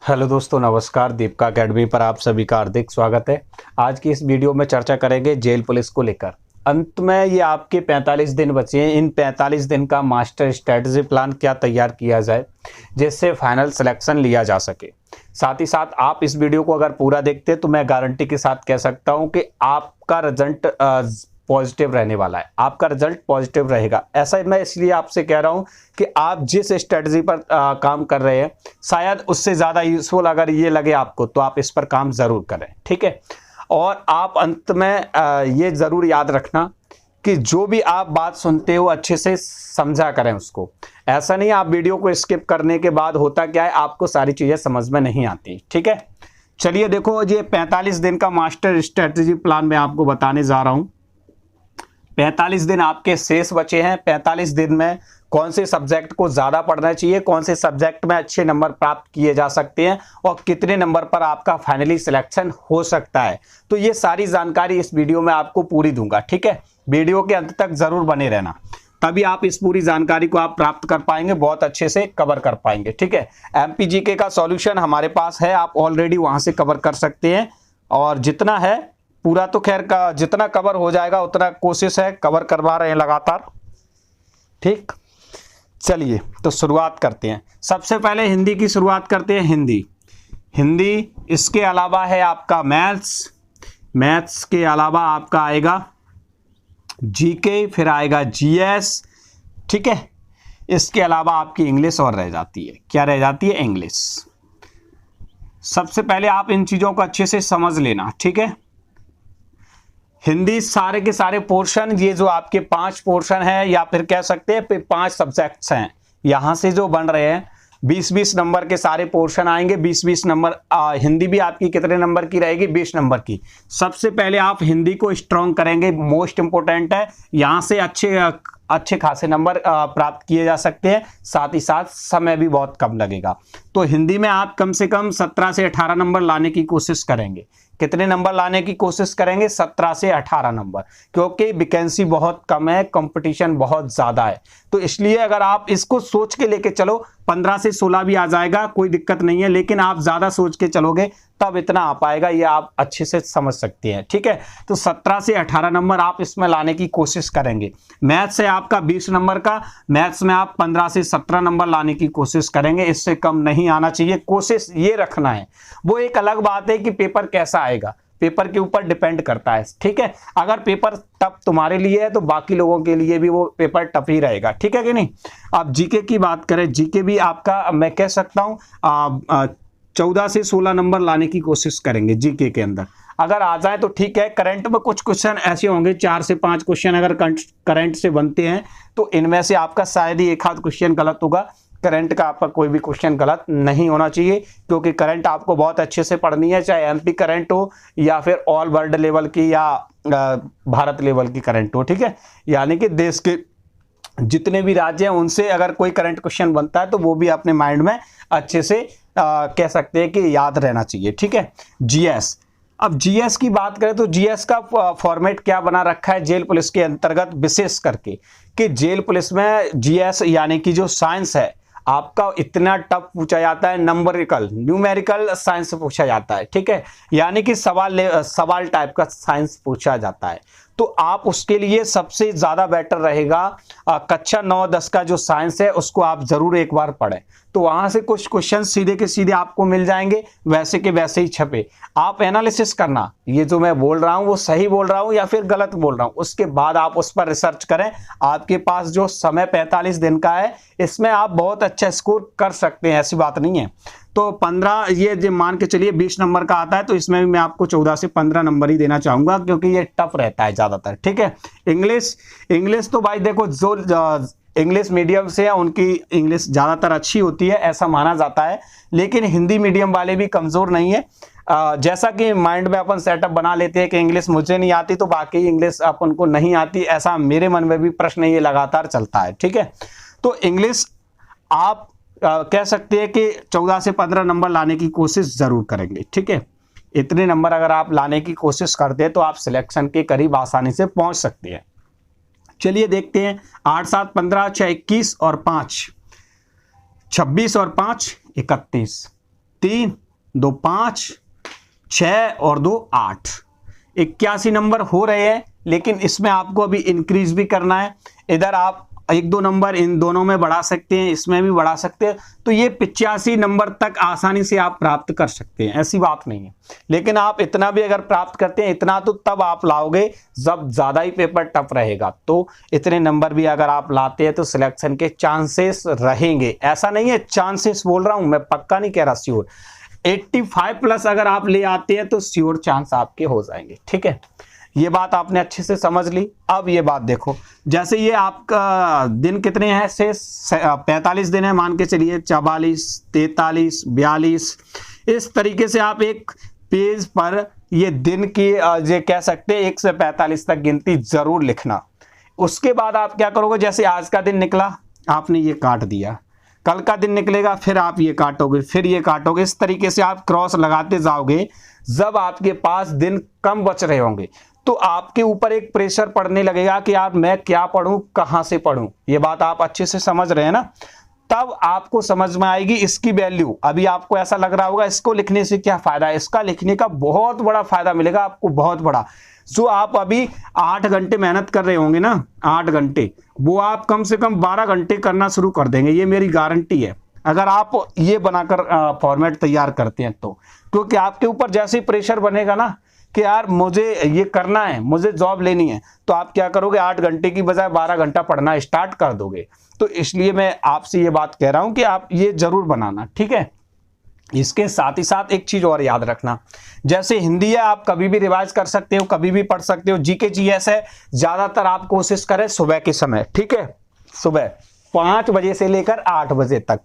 Hello दोस्तों, नमस्कार। Deepika academy पर आप सभी का हार्दिक स्वागत है। आज की इस वीडियो में चर्चा करेंगे जेल पुलिस को लेकर। अंत में ये आपके 45 दिन बचे हैं। इन 45 दिन का मास्टर स्ट्रेटजी प्लान क्या तैयार किया जाए जिससे फाइनल सिलेक्शन लिया जा सके। साथ ही साथ आप इस वीडियो को अगर पूरा देखते हैं तो मैं गारंटी के साथ कह सकता हूं कि आपका रिजल्ट पॉजिटिव रहने वाला है। आपका रिजल्ट पॉजिटिव रहेगा। ऐसा मैं इसलिए आपसे कह रहा हूं कि आप जिस स्ट्रेटजी पर काम कर रहे हैं शायद उससे ज़्यादा यूजफुल अगर ये लगे आपको तो आप इस पर काम ज़रूर करें, ठीक है। और आप अंत में ये ज़रूर याद रखना कि जो भी आप बात सुनते हो अच्छे से समझा करें उसको। ऐसा नहीं आप वीडियो को स्किप करने के बाद होता क्या है, आपको सारी चीज़ें समझ में नहीं आती, ठीक है। चलिए देखो, ये 45 दिन का मास्टर स्ट्रेटजी प्लान मैं आपको बताने जा रहा हूं। 45 दिन आपके शेष बचे हैं। 45 दिन में कौन से सब्जेक्ट को ज्यादा पढ़ना चाहिए, कौन से सब्जेक्ट में अच्छे नंबर प्राप्त किए जा सकते हैं और कितने नंबर पर आपका फाइनली सिलेक्शन हो सकता है, तो ये सारी जानकारी इस वीडियो में आपको पूरी दूंगा, ठीक है। वीडियो के अंत तक जरूर बने रहना, तभी आप इस पूरी जानकारी को आप प्राप्त कर पाएंगे, बहुत अच्छे से कवर कर पाएंगे, ठीक है। एमपीजीके का सॉल्यूशन हमारे पास है, आप ऑलरेडी वहां से कवर कर सकते हैं। और जितना है पूरा तो खैर का जितना कवर हो जाएगा उतना कोशिश है, कवर करवा रहे हैं लगातार, ठीक। चलिए तो शुरुआत करते हैं। सबसे पहले हिंदी की शुरुआत करते हैं। हिंदी इसके अलावा है आपका मैथ्स के अलावा आपका आएगा जीके, फिर आएगा जीएस, ठीक है। इसके अलावा आपकी इंग्लिश और रह जाती है। क्या रह जाती है? इंग्लिश। सबसे पहले आप इन चीजों को अच्छे से समझ लेना, ठीक है। हिंदी सारे के सारे पोर्शन, ये जो आपके 5 पोर्शन है या फिर कह सकते हैं 5 सब्जेक्ट्स हैं, यहां से जो बन रहे हैं 20-20 नंबर के सारे पोर्शन आएंगे। 20-20 नंबर। हिंदी भी आपकी कितने नंबर की रहेगी? 20 नंबर की। सबसे पहले आप हिंदी को स्ट्रॉन्ग करेंगे, मोस्ट इंपोर्टेंट है। यहां से अच्छे खासे नंबर प्राप्त किए जा सकते हैं, साथ ही साथ समय भी बहुत कम लगेगा। तो हिंदी में आप कम से कम 17 से 18 नंबर लाने की कोशिश करेंगे। कितने नंबर लाने की कोशिश करेंगे? 17 से 18 नंबर, क्योंकि वैकेंसी बहुत कम है, कंपटीशन बहुत ज्यादा है। तो इसलिए अगर आप इसको सोच के लेके चलो, 15 से 16 भी आ जाएगा, कोई दिक्कत नहीं है, लेकिन आप ज्यादा सोच के चलोगे तब इतना आ पाएगा, ये आप अच्छे से समझ सकते हैं, ठीक है। तो 17 से 18 नंबर आप इसमें लाने की कोशिश करेंगे। मैथ्स है आपका 20 नंबर का, मैथ्स में आप 15 से 17 नंबर लाने की कोशिश करेंगे, इससे कम नहीं आना चाहिए, कोशिश ये रखना है। वो एक अलग बात है कि पेपर कैसा आएगा, पेपर के ऊपर डिपेंड करता है, ठीक है। अगर पेपर टफ तुम्हारे लिए है तो बाकी लोगों के लिए भी वो पेपर टफ ही रहेगा, ठीक है कि नहीं। अब जीके की बात करें, जीके भी आपका मैं कह सकता हूं 14 से 16 नंबर लाने की कोशिश करेंगे जीके के अंदर। अगर आ जाए तो ठीक है। करंट में कुछ क्वेश्चन ऐसे होंगे, 4 से 5 क्वेश्चन अगर करंट से बनते हैं तो इनमें से आपका शायद ही एक आध क्वेश्चन गलत होगा। करंट का आपका कोई भी क्वेश्चन गलत नहीं होना चाहिए, क्योंकि करंट आपको बहुत अच्छे से पढ़नी है, चाहे एमपी करंट हो या फिर ऑल वर्ल्ड लेवल की या भारत लेवल की करंट हो, ठीक है। यानी कि देश के जितने भी राज्य हैं उनसे अगर कोई करंट क्वेश्चन बनता है तो वो भी अपने माइंड में अच्छे से कह सकते हैं कि याद रहना चाहिए, ठीक है। जीएस। अब जीएस की बात करें तो जीएस का फॉर्मेट क्या बना रखा है जेल पुलिस के अंतर्गत, विशेष करके कि जेल पुलिस में जीएस यानी कि जो साइंस है आपका इतना टफ पूछा जाता है, न्यूमेरिकल साइंस पूछा जाता है, ठीक है। यानी कि सवाल टाइप का साइंस पूछा जाता है। तो आप उसके लिए सबसे ज्यादा बेटर रहेगा कक्षा 9-10 का जो साइंस है उसको आप जरूर एक बार पढ़ें। तो वहां से कुछ क्वेश्चन सीधे के सीधे आपको मिल जाएंगे, वैसे के वैसे ही छपे। आप एनालिसिस करना, ये जो मैं बोल रहा हूं वो सही बोल रहा हूं या फिर गलत बोल रहा हूं, उसके बाद आप उस पर रिसर्च करें। आपके पास जो समय 45 दिन का है, इसमें आप बहुत अच्छा स्कोर कर सकते हैं, ऐसी बात नहीं है। तो 15 ये जो मान के चलिए 20 नंबर का आता है, तो इसमें भी मैं आपको 14 से 15 नंबर ही देना चाहूंगा, क्योंकि ये टफ रहता है ज्यादातर, ठीक है। इंग्लिश तो भाई देखो, जो इंग्लिश मीडियम से है उनकी इंग्लिश ज्यादातर अच्छी होती है, ऐसा माना जाता है। लेकिन हिंदी मीडियम वाले भी कमजोर नहीं है। जैसा कि माइंड में अपन सेटअप बना लेते हैं कि इंग्लिश मुझे नहीं आती तो बाकी इंग्लिश अपन को नहीं आती, ऐसा मेरे मन में भी प्रश्न ये लगातार चलता है, ठीक है। तो इंग्लिश आप कह सकते हैं कि 14 से 15 नंबर लाने की कोशिश जरूर करेंगे, ठीक है। इतने नंबर अगर आप लाने की कोशिश करते हैं तो आप सिलेक्शन के करीब आसानी से पहुंच सकते हैं। चलिए देखते हैं। 8, 7, 15, 6, 21 और 5, 26 और 5, 31। 3, 2 5, 6 और 2 8, 81 नंबर हो रहे हैं। लेकिन इसमें आपको अभी इंक्रीज भी करना है। इधर आप 1-2 नंबर इन दोनों में बढ़ा सकते हैं, इसमें भी बढ़ा सकते हैं। तो ये 85 नंबर तक आसानी से आप प्राप्त कर सकते हैं, ऐसी बात नहीं है। लेकिन आप इतना भी अगर प्राप्त करते हैं, इतना तो तब आप लाओगे जब ज्यादा ही पेपर टफ रहेगा। तो इतने नंबर भी अगर आप लाते हैं तो सिलेक्शन के चांसेस रहेंगे। ऐसा नहीं है चांसेस बोल रहा हूं मैं, पक्का नहीं कह रहा, श्योर। 85 प्लस अगर आप ले आते हैं तो श्योर चांस आपके हो जाएंगे। ठीक है, ये बात आपने अच्छे से समझ ली। अब ये बात देखो, जैसे ये आपका दिन कितने हैं से 45 दिन है, मान के चलिए 44, 43, 42, इस तरीके से आप एक पेज पर ये दिन की ये कह सकते हैं 1 से 45 तक गिनती जरूर लिखना। उसके बाद आप क्या करोगे, जैसे आज का दिन निकला आपने ये काट दिया, कल का दिन निकलेगा फिर आप ये काटोगे, फिर ये काटोगे, इस तरीके से आप क्रॉस लगाते जाओगे। जब आपके पास दिन कम बच रहे होंगे तो आपके ऊपर एक प्रेशर पड़ने लगेगा कि यार मैं क्या पढूं, कहां से पढूं। ये बात आप अच्छे से समझ रहे हैं ना। तब आपको समझ में आएगी इसकी वैल्यू। अभी आपको ऐसा लग रहा होगा इसको लिखने से क्या फायदा है, इसका लिखने का बहुत बड़ा फायदा मिलेगा आपको, बहुत बड़ा। जो आप अभी 8 घंटे मेहनत कर रहे होंगे ना, 8 घंटे, वो आप कम से कम 12 घंटे करना शुरू कर देंगे, ये मेरी गारंटी है। अगर आप ये बनाकर फॉर्मेट तैयार करते हैं तो, क्योंकि आपके ऊपर जैसे ही प्रेशर बनेगा ना कि यार मुझे ये करना है, मुझे जॉब लेनी है, तो आप क्या करोगे, 8 घंटे की बजाय 12 घंटा पढ़ना स्टार्ट कर दोगे। तो इसलिए मैं आपसे ये बात कह रहा हूं कि आप ये जरूर बनाना। ठीक है, इसके साथ ही साथ एक चीज और याद रखना, जैसे हिंदी है आप कभी भी रिवाइज कर सकते हो, कभी भी पढ़ सकते हो। जीके जीएस है, ज्यादातर आप कोशिश करें सुबह के समय। ठीक है, सुबह 5 बजे से लेकर 8 बजे तक।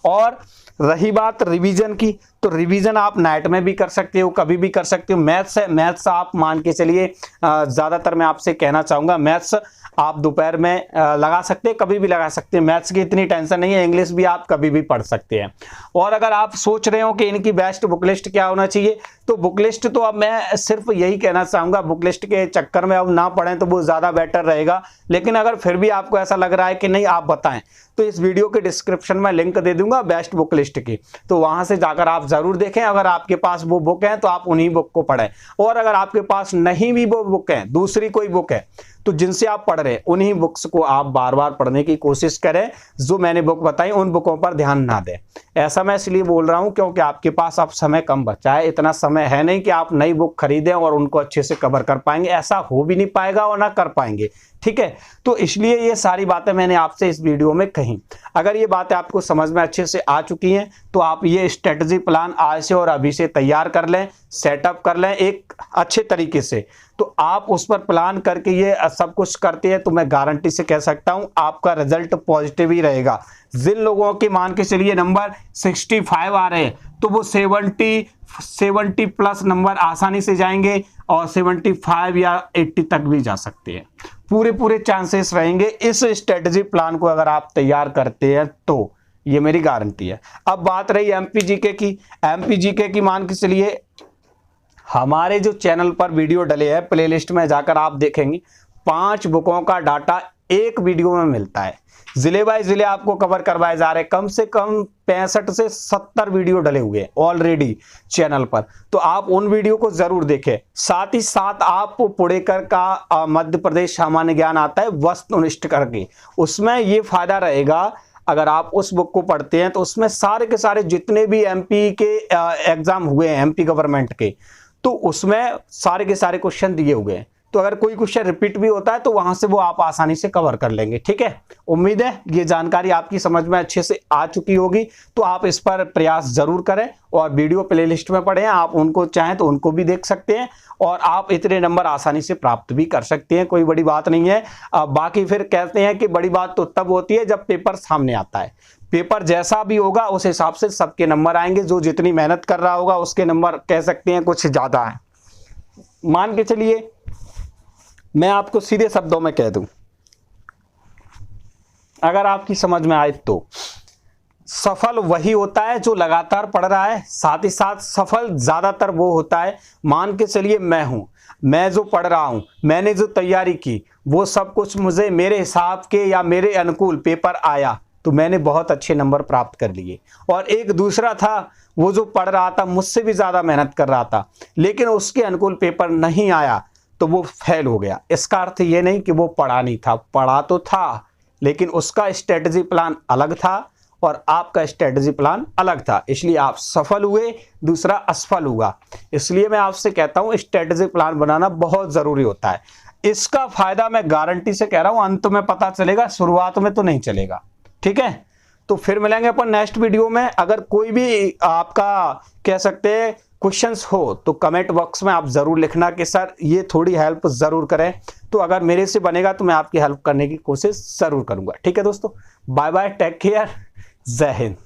और रही बात रिवीजन की, तो रिवीजन आप नाइट में भी कर सकते हो, कभी भी कर सकते हो। मैथ्स है, मैथ्स आप मान के चलिए ज्यादातर मैं आपसे कहना चाहूंगा मैथ्स आप दोपहर में लगा सकते हैं, कभी भी लगा सकते हैं, मैथ्स की इतनी टेंशन नहीं है। इंग्लिश भी आप कभी भी पढ़ सकते हैं। और अगर आप सोच रहे हो कि इनकी बेस्ट बुक लिस्ट क्या होना चाहिए, तो बुक लिस्ट तो अब मैं सिर्फ यही कहना चाहूंगा, बुक लिस्ट के चक्कर में अब ना पढ़ें तो वो ज्यादा बेटर रहेगा। लेकिन अगर फिर भी आपको ऐसा लग रहा है कि नहीं, आप बताएं, तो इस वीडियो के डिस्क्रिप्शन में लिंक दे दूंगा बेस्ट बुक लिस्ट की, तो वहां से जाकर आप जरूर देखें। अगर आपके पास वो बुक है तो आप उन्हीं बुक को पढ़ें, और अगर आपके पास नहीं भी वो बुक है, दूसरी कोई बुक है, तो जिनसे आप पढ़ रहे हैं उन्हीं बुक्स को आप बार बार पढ़ने की कोशिश करें। जो मैंने बुक बताई उन बुकों पर ध्यान ना दें। ऐसा मैं इसलिए बोल रहा हूं क्योंकि आपके पास अब समय कम बचा है। इतना समय है नहीं कि आप नई बुक खरीदें और उनको अच्छे से कवर कर पाएंगे, ऐसा हो भी नहीं पाएगा और ना कर पाएंगे। ठीक है, तो इसलिए ये सारी बातें मैंने आपसे इस वीडियो में कही। अगर ये बातें आपको समझ में अच्छे से आ चुकी हैं तो आप ये स्ट्रेटजी प्लान आज से और अभी से तैयार कर लें, सेटअप कर लें एक अच्छे तरीके से। तो आप उस पर प्लान करके ये सब कुछ करते हैं तो मैं गारंटी से कह सकता हूं आपका रिजल्ट पॉजिटिव ही रहेगा। जिन लोगों के मान के चलिए नंबर 65 आ रहे हैं तो वो 70 प्लस नंबर आसानी से जाएंगे, और 75 या 80 तक भी जा सकते हैं। पूरे चांसेस रहेंगे इस स्ट्रेटजी प्लान को अगर आप तैयार करते हैं तो, ये मेरी गारंटी है। अब बात रही एमपीजीके की। एमपीजीके की मान के चलिए हमारे जो चैनल पर वीडियो डले हैं, प्लेलिस्ट में जाकर आप देखेंगे 5 बुकों का डाटा एक वीडियो में मिलता है। जिले बाय जिले आपको कवर करवाए जा रहे हैं। कम से कम 65 से 70 वीडियो डले हुए हैं ऑलरेडी चैनल पर, तो आप उन वीडियो को जरूर देखें। साथ ही साथ आप पुणेकर का मध्य प्रदेश सामान्य ज्ञान आता है वस्तुनिष्ठ करके, उसमें ये फायदा रहेगा अगर आप उस बुक को पढ़ते हैं तो उसमें सारे के सारे जितने भी एमपी के एग्जाम हुए हैं एमपी गवर्नमेंट के, तो उसमें सारे के सारे क्वेश्चन दिए हुए हैं। तो अगर कोई क्वेश्चन रिपीट भी होता है तो वहां से वो आप आसानी से कवर कर लेंगे। ठीक है, उम्मीद है ये जानकारी आपकी समझ में अच्छे से आ चुकी होगी। तो आप इस पर प्रयास जरूर करें और वीडियो प्लेलिस्ट में पढ़ें। आप उनको चाहें तो उनको भी देख सकते हैं और आप इतने नंबर आसानी से प्राप्त भी कर सकते हैं, कोई बड़ी बात नहीं है। बाकी फिर कहते हैं कि बड़ी बात तो तब होती है जब पेपर सामने आता है। पेपर जैसा भी होगा उस हिसाब से सबके नंबर आएंगे। जो जितनी मेहनत कर रहा होगा उसके नंबर कह सकते हैं कुछ ज्यादा है। मान के चलिए मैं आपको सीधे शब्दों में कह दूं, अगर आपकी समझ में आए तो, सफल वही होता है जो लगातार पढ़ रहा है। साथ ही साथ सफल ज्यादातर वो होता है, मान के चलिए मैं जो पढ़ रहा हूं, मैंने जो तैयारी की, वो सब कुछ मुझे मेरे हिसाब के या मेरे अनुकूल पेपर आया, तो मैंने बहुत अच्छे नंबर प्राप्त कर लिए। और एक दूसरा था, वो जो पढ़ रहा था मुझसे भी ज़्यादा मेहनत कर रहा था, लेकिन उसके अनुकूल पेपर नहीं आया तो वो फेल हो गया। इसका अर्थ ये नहीं कि वो पढ़ा नहीं था, पढ़ा तो था, लेकिन उसका स्ट्रेटजी प्लान अलग था और आपका स्ट्रेटजी प्लान अलग था, इसलिए आप सफल हुए, दूसरा असफल हुआ। इसलिए मैं आपसे कहता हूं स्ट्रेटजी प्लान बनाना बहुत जरूरी होता है। इसका फायदा मैं गारंटी से कह रहा हूं अंत में पता चलेगा, शुरुआत में तो नहीं चलेगा। ठीक है, तो फिर मिलेंगे अपन नेक्स्ट वीडियो में। अगर कोई भी आपका कह सकते हैं क्वेश्चंस हो तो कमेंट बॉक्स में आप जरूर लिखना कि सर ये थोड़ी हेल्प जरूर करें। तो अगर मेरे से बनेगा तो मैं आपकी हेल्प करने की कोशिश जरूर करूंगा। ठीक है दोस्तों, बाय बाय, टेक केयर, जय हिंद।